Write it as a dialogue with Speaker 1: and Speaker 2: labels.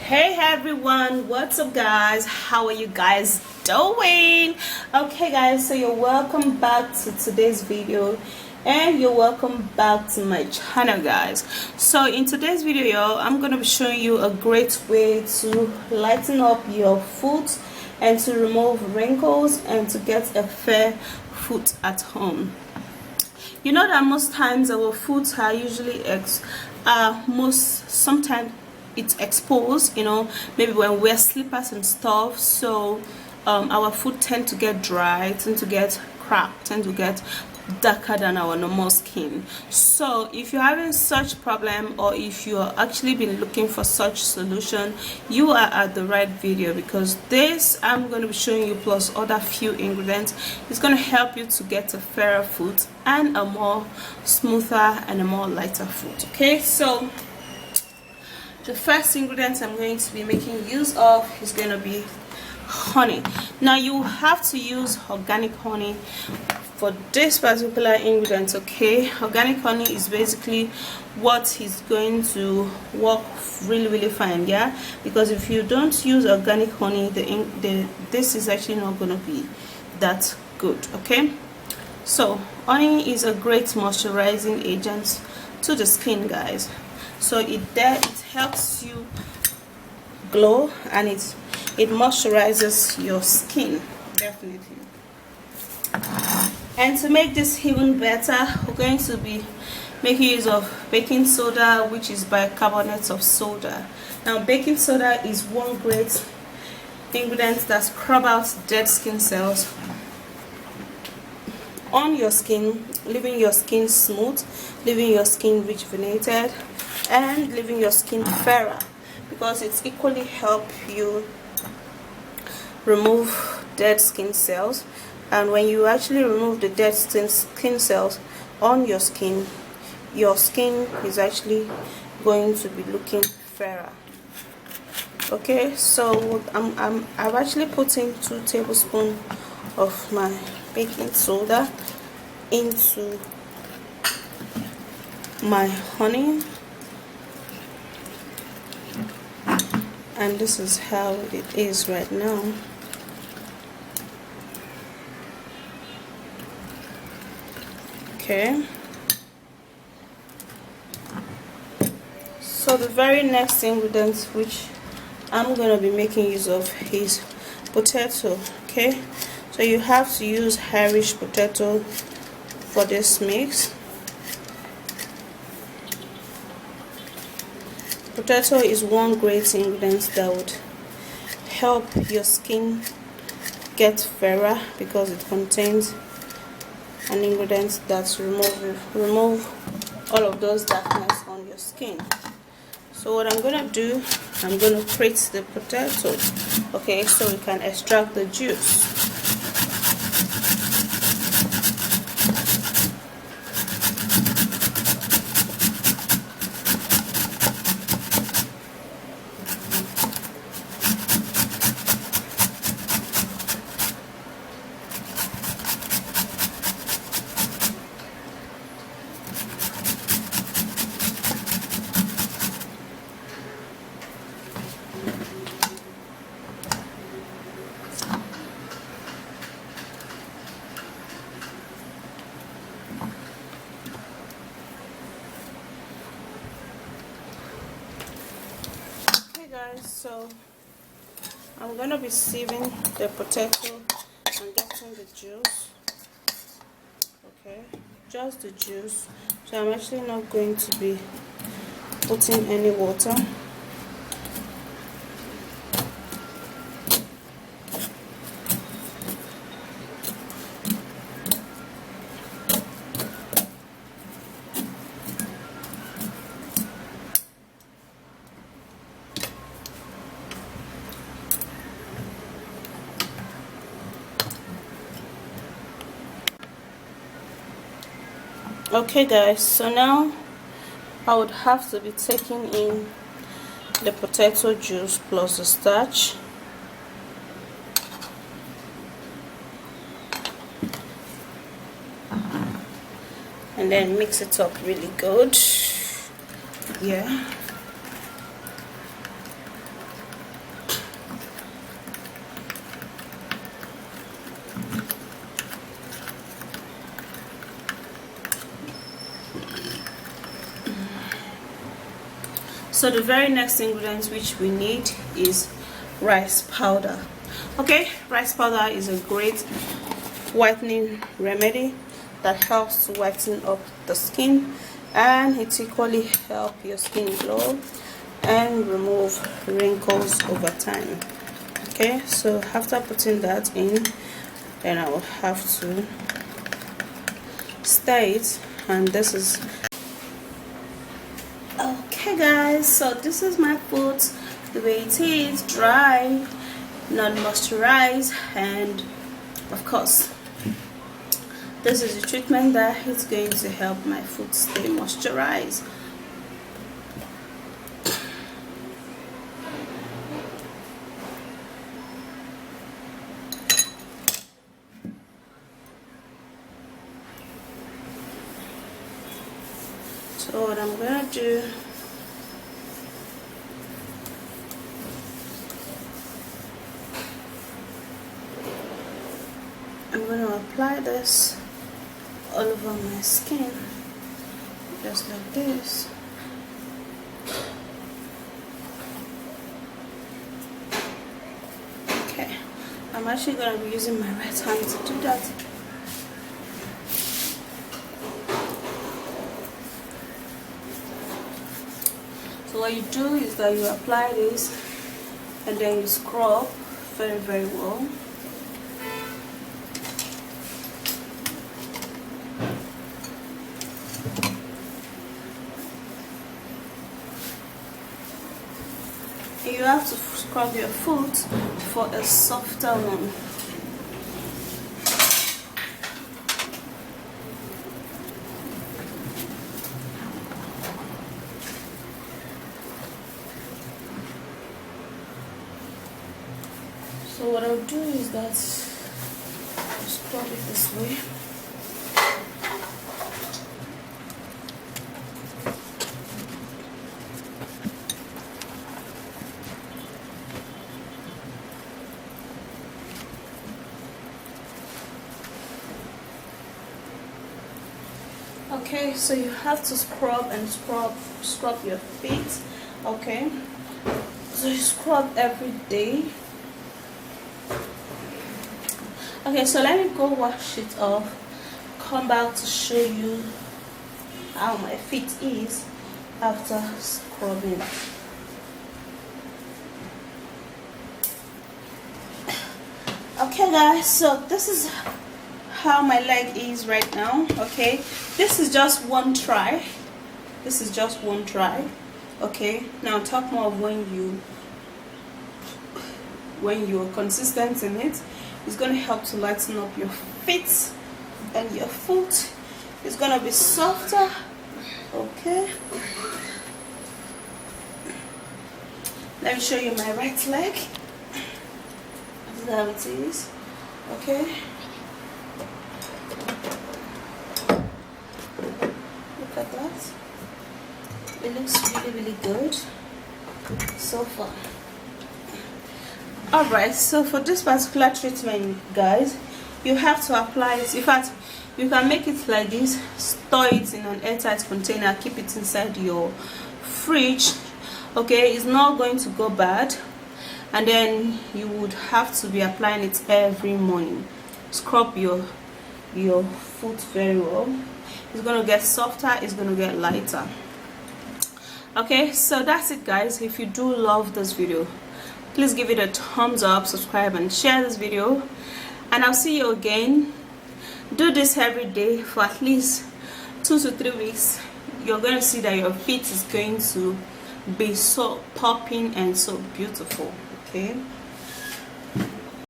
Speaker 1: Hey everyone, what's up guys? How are you guys doing? Okay guys, so you're welcome back to today's video and you're welcome back to my channel guys. So in today's video I'm going to be showing you a great way to lighten up your foot and to remove wrinkles and to get a fair foot at home. You know that most times our foot are usually sometimes it's exposed, you know, maybe when we wear slippers and stuff. So our foot tend to get dry, tend to get cracked, tend to get darker than our normal skin. So if you're having such problem, or if you are actually been looking for such solution, you are at the right video, because this I'm going to be showing you plus other few ingredients is going to help you to get a fairer foot and a more smoother and a more lighter foot. Okay, so the first ingredient I'm going to be making use of is going to be honey. Now you have to use organic honey for this particular ingredient. Okay, organic honey is basically what is going to work really fine, yeah, because if you don't use organic honey, this is actually not going to be that good. Okay, so honey is a great moisturizing agent to the skin guys. So it helps you glow and it moisturizes your skin, definitely. And to make this even better, we're going to be making use of baking soda, which is bicarbonate of soda. Now baking soda is one great ingredient that scrub out dead skin cells on your skin, leaving your skin smooth, leaving your skin rejuvenated, and leaving your skin fairer, because it's equally help you remove dead skin cells. And when you actually remove the dead skin cells on your skin is actually going to be looking fairer. Okay, so I've actually put in 2 tablespoons of my baking soda into my honey, and this is how it is right now. Okay, so the very next ingredient which I'm going to be making use of is potato. Okay, so you have to use Irish potato for this mix. Potato is one great ingredient that would help your skin get fairer, because it contains an ingredient that remove all of those darkness on your skin. So what I'm gonna do, I'm gonna grate the potato, okay, so we can extract the juice. So I'm gonna be sieving the potato and getting the juice. Okay, just the juice. So I'm actually not going to be putting any water. Okay guys, so now I would have to be taking in the potato juice plus the starch. And then mix it up really good. Yeah. So the very next ingredient which we need is rice powder. Okay, rice powder is a great whitening remedy that helps to whiten up the skin, and it equally helps your skin glow and remove wrinkles over time. Okay, so after putting that in, then I will have to stir it, and this is okay guys. So this is my foot the way it is, dry, not moisturized, and of course this is the treatment that is going to help my foot stay moisturized. So what I'm gonna do, I'm gonna apply this all over my skin, just like this. Okay, I'm actually gonna be using my right hand to do that. So what you do is that you apply this and then you scrub very well. You have to scrub your foot for a softer one. So what I'll do is that I'll scrub it this way. Okay, so you have to scrub and scrub your feet. Okay, so you scrub every day. Okay, so let me go wash it off, come back to show you how my feet is after scrubbing. Okay guys, so this is how my leg is right now. Okay, this is just one try. This is just one try. Okay, now talk more of when you're consistent in it. It's going to help to lighten up your feet, and your foot is going to be softer. Okay, let me show you my right leg. This is how it is. Okay, look at that. It looks really good so far. Alright, so for this particular treatment guys, you have to apply it. In fact, you can make it like this, store it in an airtight container, keep it inside your fridge. Okay, it's not going to go bad, and then you would have to be applying it every morning. Scrub your foot very well. It's going to get softer, it's going to get lighter. Okay, so that's it guys. If you do love this video, please give it a thumbs up, subscribe and share this video, and I'll see you again. Do this every day for at least 2 to 3 weeks. You're going to see that your feet is going to be so popping and so beautiful. Okay.